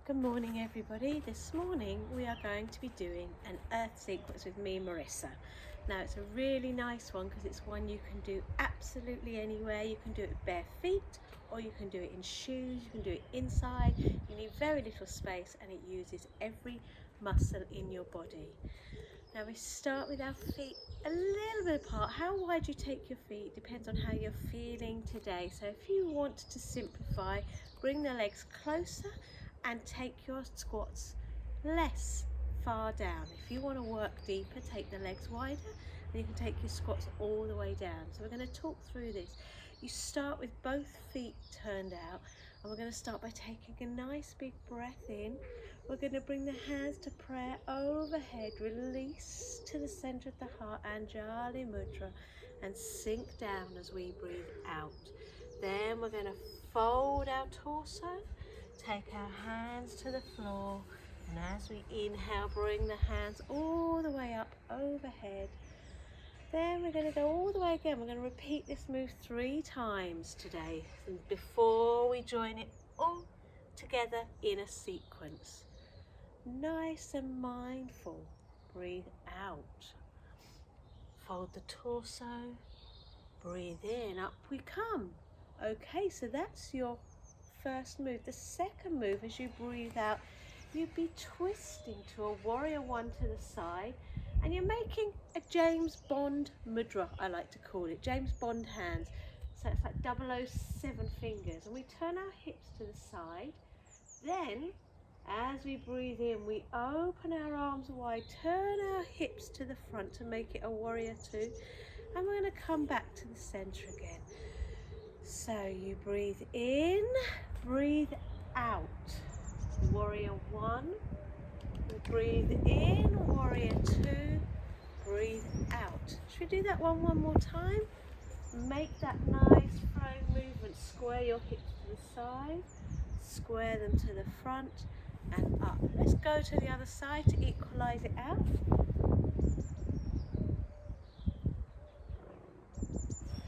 Good morning everybody. This morning we are going to be doing an earth sequence with me, Morissa. Now it's a really nice one because it's one you can do absolutely anywhere. You can do it with bare feet or you can do it in shoes, you can do it inside. You need very little space and it uses every muscle in your body. Now we start with our feet a little bit apart. How wide you take your feet depends on how you're feeling today. So if you want to simplify, bring the legs closer and take your squats less far down. If you want to work deeper, take the legs wider and you can take your squats all the way down. So we're going to talk through this. You start with both feet turned out and we're going to start by taking a nice big breath in. We're going to bring the hands to prayer overhead, release to the center of the heart, Anjali Mudra, and sink down as we breathe out. Then we're going to fold our torso, take our hands to the floor, and as we inhale, bring the hands all the way up overhead. Then we're going to go all the way again. We're going to repeat this move 3 times today before we join it all together in a sequence. Nice and mindful. Breathe out. Fold the torso. Breathe in. Up we come. Okay, so that's your first move. The second move, as you breathe out, you'd be twisting to a warrior 1 to the side, and you're making a James Bond mudra, I like to call it, James Bond hands. So it's like 007 fingers, and we turn our hips to the side. Then as we breathe in, we open our arms wide, turn our hips to the front to make it a warrior 2, and we're going to come back to the center again. So you breathe in, breathe out, warrior 1, breathe in, warrior 2, breathe out. Should we do that one more time? Make that nice flowing movement. Square your hips to the side, square them to the front and up. Let's go to the other side to equalize it out.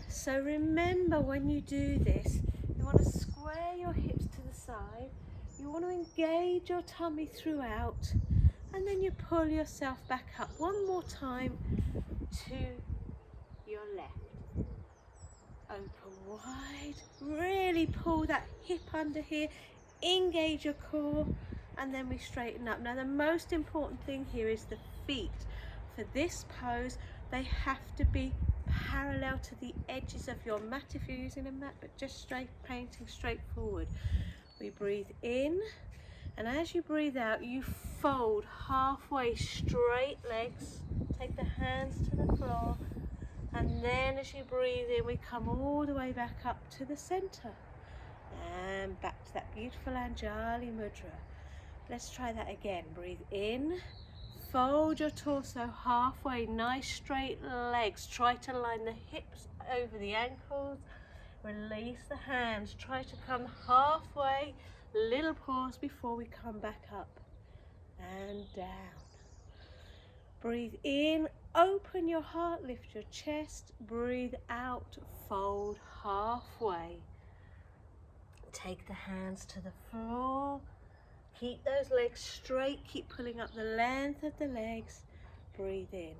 So remember, when you do this, you want to square your hips to the side, you want to engage your tummy throughout, and then you pull yourself back up one more time to your left. Open wide, really pull that hip under here, engage your core, and then we straighten up. Now the most important thing here is the feet. For this pose, they have to be parallel to the edges of your mat if you're using a mat, but just straight, painting straight forward. We breathe in, and as you breathe out, you fold halfway, straight legs, take the hands to the floor, and then as you breathe in, we come all the way back up to the center and back to that beautiful Anjali Mudra. Let's try that again. Breathe in, fold your torso halfway, nice straight legs. Try to line the hips over the ankles. Release the hands. Try to come halfway. Little pause before we come back up and down. Breathe in, open your heart, lift your chest. Breathe out, fold halfway. Take the hands to the floor. Keep those legs straight, keep pulling up the length of the legs. Breathe in.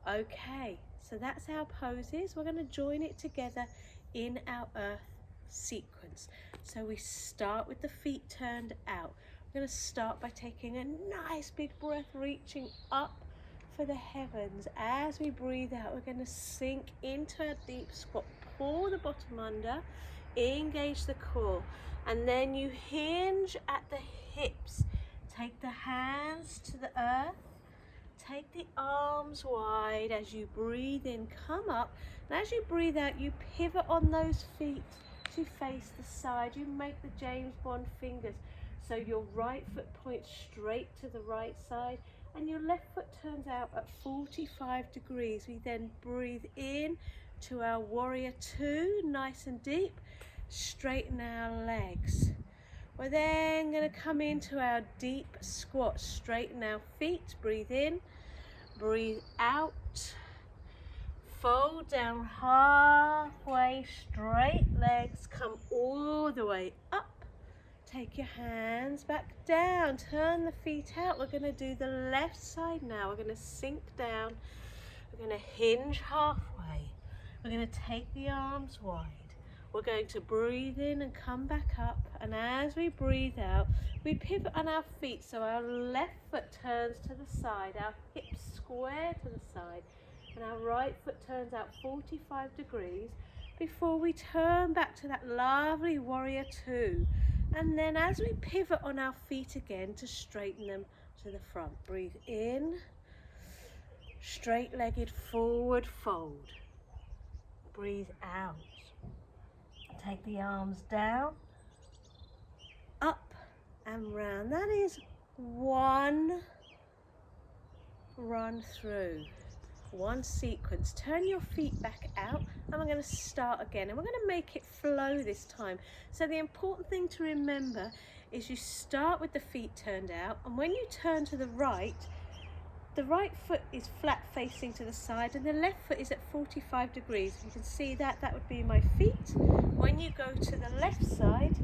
Okay, so that's our poses. We're going to join it together in our earth sequence. So we start with the feet turned out. We're going to start by taking a nice big breath, reaching up for the heavens. As we breathe out, we're going to sink into a deep squat. Pull the bottom under, engage the core, and then you hinge at the hips. Take the hands to the earth, take the arms wide. As you breathe in, come up, and as you breathe out, you pivot on those feet to face the side. You make the James Bond fingers, so your right foot points straight to the right side and your left foot turns out at 45 degrees. We then breathe in to our warrior 2, nice and deep. Straighten our legs. We're then going to come into our deep squat. Straighten our feet. Breathe in, breathe out. Fold down halfway, straight legs. Come all the way up. Take your hands back down, turn the feet out. We're going to do the left side now. We're going to sink down. We're going to hinge halfway. We're going to take the arms wide. We're going to breathe in and come back up. And as we breathe out, we pivot on our feet. So our left foot turns to the side, our hips square to the side, and our right foot turns out 45 degrees before we turn back to that lovely warrior two. And then as we pivot on our feet again to straighten them to the front, breathe in, straight-legged forward fold. Breathe out. Take the arms down, up and round. That is one run through, one sequence. Turn your feet back out and we're going to start again, and we're going to make it flow this time. So the important thing to remember is you start with the feet turned out, and when you turn to the right foot is flat facing to the side and the left foot is at 45 degrees. You can see that would be my feet. When you go to the left side,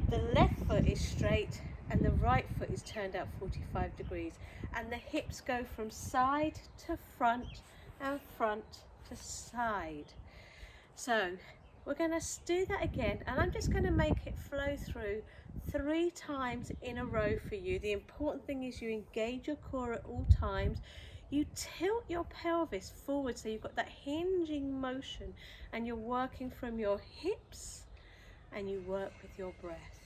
the left foot is straight and the right foot is turned out 45 degrees, and the hips go from side to front and front to side. So we're going to do that again, and I'm just going to make it flow through 3 times in a row for you. The important thing is you engage your core at all times. You tilt your pelvis forward so you've got that hinging motion, and you're working from your hips and you work with your breath.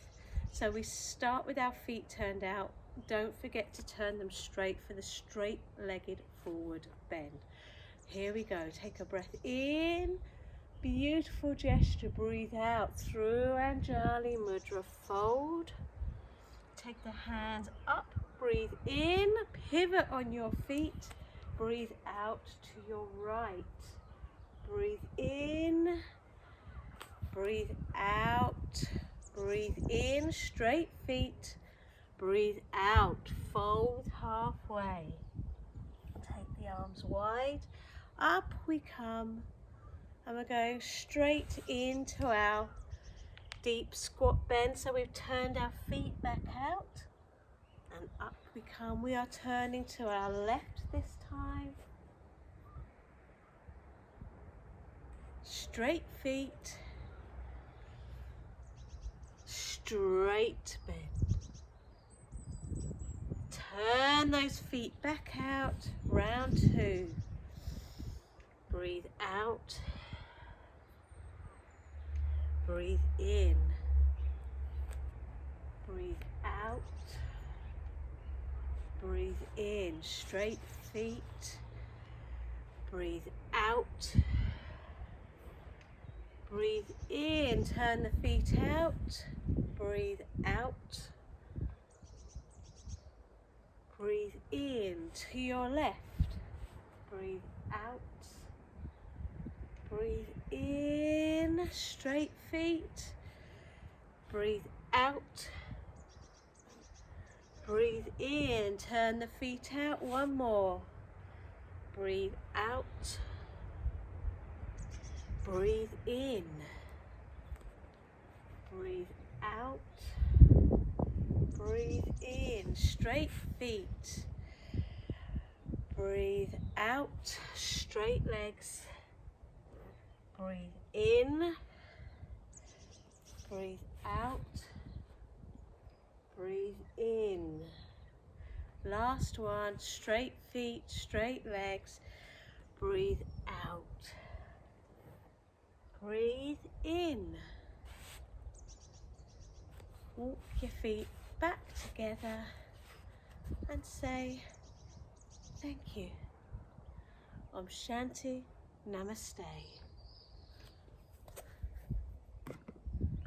So we start with our feet turned out. Don't forget to turn them straight for the straight-legged forward bend. Here we go. Take a breath in. Beautiful gesture. Breathe out through Anjali Mudra. Fold. Take the hands up. Breathe in. Pivot on your feet. Breathe out to your right. Breathe in. Breathe out. Breathe in. Straight feet. Breathe out. Fold halfway. Take the arms wide. Up we come. And we're going straight into our deep squat bend. So we've turned our feet back out and up we come. We are turning to our left this time. Straight feet, straight bend. Turn those feet back out, round 2. Breathe out. Breathe in, breathe out, breathe in, straight feet, breathe out, breathe in, turn the feet out, breathe out, breathe in to your left, breathe out, breathe in, straight feet, breathe out, breathe in, turn the feet out, one more, breathe out, breathe in, breathe out, breathe in, straight feet, breathe out, straight legs, breathe in, breathe out, breathe in. Last one, straight feet, straight legs, breathe out, breathe in. Walk your feet back together and say thank you. Om Shanti, Namaste.